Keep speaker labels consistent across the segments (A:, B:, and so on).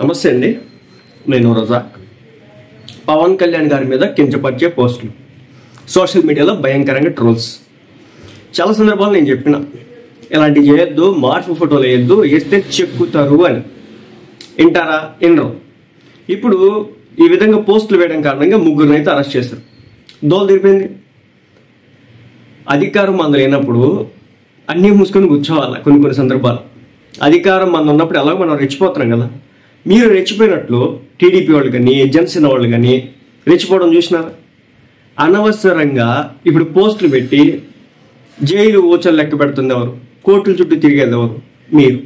A: నమస్తే అండి, నేను రజాక్. పవన్ కళ్యాణ్ గారి మీద కించపరిచే పోస్టులు సోషల్ మీడియాలో భయంకరంగా ట్రోల్స్. చాలా సందర్భాలు నేను చెప్పిన ఇలాంటివి చేయొద్దు, మార్పు ఫోటోలు వేయొద్దు, వేస్తే చెక్కుతారు అని. వింటారా? వినరు. ఇప్పుడు ఈ విధంగా పోస్టులు వేయడం కారణంగా ముగ్గురిని అయితే అరెస్ట్ చేశారు. దోలు తీరిపోయింది. అధికారం మన లేనప్పుడు అన్నీ మూసుకొని కూర్చోవాలి. కొన్ని సందర్భాలు అధికారం మన ఉన్నప్పుడు ఎలాగో మనం రెచ్చిపోతున్నాం కదా. మీరు రెచ్చిపోయినట్లు టీడీపీ వాళ్ళు కానీ జనసేన వాళ్ళు కానీ రెచ్చిపోవడం చూసినారా? అనవసరంగా ఇప్పుడు పోస్టులు పెట్టి జైలు ఓచలు లెక్క పెడుతుంది ఎవరు? కోర్టుల చుట్టూ తిరిగేది ఎవరు? మీరు.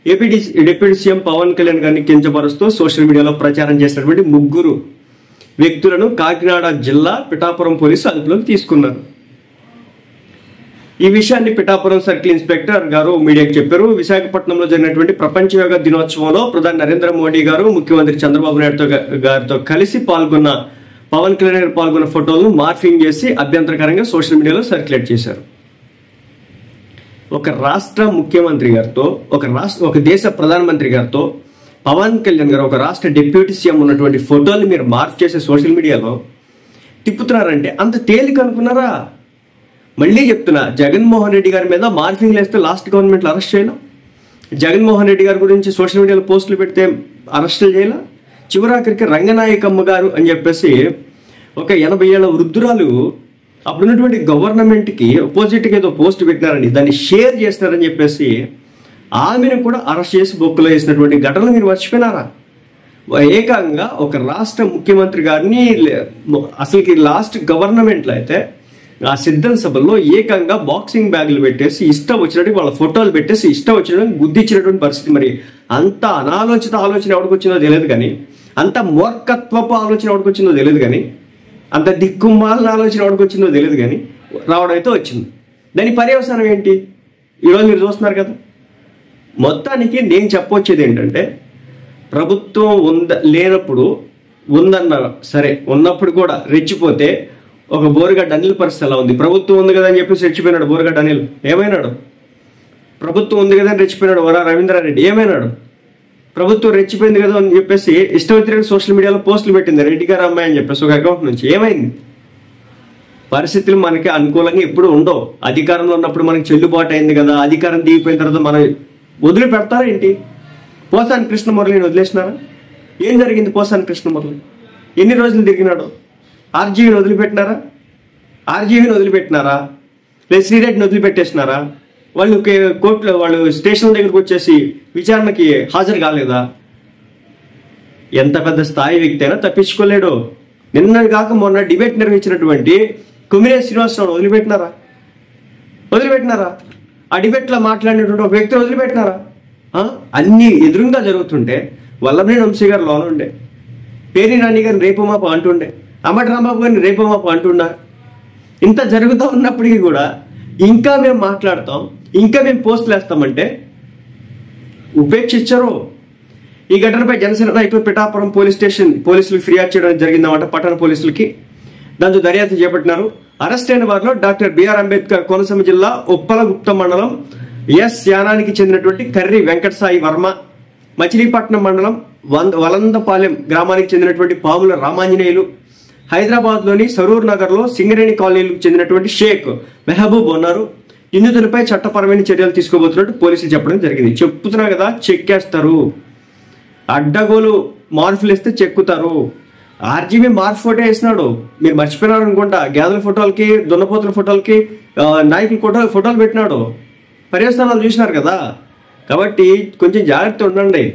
A: డిప్యూటీ సీఎం పవన్ కళ్యాణ్ గారిని కించపరుస్తూ సోషల్ మీడియాలో ప్రచారం చేసినటువంటి ముగ్గురు వ్యక్తులను కాకినాడ జిల్లా పిఠాపురం పోలీసు అదుపులోకి తీసుకున్నారు. ఈ విషయాన్ని పిఠాపురం సర్కిల్ ఇన్స్పెక్టర్ గారు మీడియాకు చెప్పారు. విశాఖపట్నంలో జరిగినటువంటి ప్రపంచ యోగా దినోత్సవంలో ప్రధాని నరేంద్ర మోడీ గారు ముఖ్యమంత్రి చంద్రబాబు నాయుడు గారితో కలిసి పాల్గొన్న పవన్ కళ్యాణ్ గారు పాల్గొన్న ఫోటోలను మార్ఫింగ్ చేసి అభ్యంతరకరంగా సోషల్ మీడియాలో సర్క్యులేట్ చేశారు. ఒక రాష్ట్ర ముఖ్యమంత్రి గారితో, ఒక దేశ ప్రధానమంత్రి గారితో పవన్ కళ్యాణ్ గారు ఒక రాష్ట్ర డిప్యూటీ సీఎం ఉన్నటువంటి ఫోటోని మీరు మార్ఫ్ చేసే సోషల్ మీడియాలో తిప్పుతున్నారంటే అంత తేలిక అనుకున్నారా? మళ్ళీ చెప్తున్నా, జగన్మోహన్ రెడ్డి గారి మీద మార్ఫింగ్లు వేస్తే లాస్ట్ గవర్నమెంట్లో అరెస్ట్ చేయాల? జగన్మోహన్ రెడ్డి గారి గురించి సోషల్ మీడియాలో పోస్టులు పెడితే అరెస్టులు చేయాల? చివరాఖరికి రంగనాయకమ్మ గారు అని చెప్పేసి ఒక 80 ఏళ్ల వృద్ధురాలు అప్పుడున్నటువంటి గవర్నమెంట్కి అపోజిట్గా ఏదో పోస్ట్ పెట్టినారండి, దాన్ని షేర్ చేస్తున్నారని చెప్పేసి ఆమెను కూడా అరెస్ట్ చేసి బొక్కులో వేసినటువంటి ఘటనలు మీరు మర్చిపోయినారా? ఏకంగా ఒక రాష్ట్ర ముఖ్యమంత్రి గారిని అసలుకి లాస్ట్ గవర్నమెంట్లో అయితే ఆ సిద్ధం సభల్లో ఏకంగా బాక్సింగ్ బ్యాగులు పెట్టేసి ఇష్టం వచ్చినట్టు వాళ్ళ ఫోటోలు పెట్టేసి ఇష్టం వచ్చినట్టు గుద్దిచ్చినటువంటి పరిస్థితి. మరి అంత అనాలోచిత ఆలోచన ఎవరికి వచ్చిందో తెలియదు కానీ, అంత మూర్ఖత్వపు ఆలోచన ఎవరికి వచ్చిందో తెలియదు కానీ, అంత దిక్కుమాలిన ఆలోచన ఎవరికి వచ్చిందో తెలియదు కానీ రావడం అయితే వచ్చింది. దాని పర్యవసానం ఏంటి ఈరోజు మీరు చూస్తున్నారు కదా. మొత్తానికి నేను చెప్పొచ్చేది ఏంటంటే, ప్రభుత్వం లేనప్పుడు ఉందన్న సరే, ఉన్నప్పుడు కూడా రెచ్చిపోతే ఒక బోరుగడ్డ అనిల్ పరిస్థితి ఎలా ఉంది? ప్రభుత్వం ఉంది కదా అని చెప్పేసి రెచ్చిపోయినాడు బోరుగడ్డ అనిల్. ఏమైనాడు? ప్రభుత్వం ఉంది కదా అని రెచ్చిపోయినాడు వరా రవీంద్రారెడ్డి. ఏమైనాడు? ప్రభుత్వం రెచ్చిపోయింది కదా అని చెప్పేసి ఇష్టం సోషల్ మీడియాలో పోస్టులు పెట్టింది రెడ్డి గారు అమ్మాయి అని చెప్పేసి ఒక అకౌంట్ నుంచి. ఏమైంది? పరిస్థితులు మనకి అనుకూలంగా ఎప్పుడు ఉండవు. అధికారంలో ఉన్నప్పుడు మనకి చెల్లుబాటు అయింది కదా, అధికారం దిగిపోయిన తర్వాత మనం వదిలి పెడతారా ఏంటి? పోసాని కృష్ణమురళిని వదిలేసినారా? ఏం జరిగింది పోసాని కృష్ణమురళి? ఎన్ని రోజులు తిరిగినాడు? ఆర్జీవీని వదిలిపెట్టినారా? లేదా శ్రీరెడ్డిని వదిలిపెట్టేసినారా? వాళ్ళు కోర్టులో వాళ్ళు స్టేషన్ దగ్గరకు వచ్చేసి విచారణకి హాజరు కాలేదా? ఎంత పెద్ద స్థాయి వ్యక్తి అయినా తప్పించుకోలేడు. నిన్న కాక మొన్న డిబేట్ నిర్వహించినటువంటి కుమిరే శ్రీనివాసరావు వదిలిపెట్టినారా? ఆ డిబేట్లో మాట్లాడినటువంటి ఒక వ్యక్తిని వదిలిపెట్టినారా? అన్ని ఎదురుగా జరుగుతుంటే వల్లభనేని వంశీ గారు లోన ఉండే, పేరి నాని గారిని రేపు మాప అంటుండే, అమ్మటి రాంబాబు గారిని రేపు మాప అంటున్నా. ఇంత జరుగుతూ ఉన్నప్పటికీ కూడా ఇంకా మేము మాట్లాడతాం, ఇంకా మేము పోస్టులు వేస్తామంటే ఉపేక్షించరు. ఈ ఘటనపై జనసేన నాయకులు పిఠాపురం పోలీసులకు ఫిర్యాదు చేయడం జరిగిందన్నమాట, పట్టణ పోలీసులకి. దాంతో దర్యాప్తు చేపట్టినారు. అరెస్ట్ అయిన వారిలో డాక్టర్ బిఆర్ అంబేద్కర్ కోనసీమ జిల్లా ఉప్పలగుప్త మండలం ఎస్ యానానికి చెందినటువంటి కర్రి వెంకటసాయి వర్మ, మచిలీపట్నం మండలం వలందపాలెం గ్రామానికి చెందినటువంటి పాముల రామాంజనేయులు, హైదరాబాద్లోని సరూర్ నగర్లో సింగరేణి కాలనీలకు చెందినటువంటి షేక్ మెహబూబ్ ఉన్నారు. నిందితులపై చట్టపరమైన చర్యలు తీసుకోబోతున్నట్టు పోలీసులు చెప్పడం జరిగింది. చెప్తున్నా కదా, చెక్కేస్తారు. అడ్డగోలు మార్పులు వేస్తే చెక్కుతారు. ఆర్జీబీ మార్పు ఫోటో వేసినాడు, మీరు మర్చిపోయినారు అనుకుంటా. గేదెల ఫోటోలకి, దున్నపోతుల ఫోటోలకి, నాయకుల ఫోటోలు పెట్టినాడు. పర్యవసానాలు చూసినారు కదా. కాబట్టి కొంచెం జాగ్రత్త ఉండండి.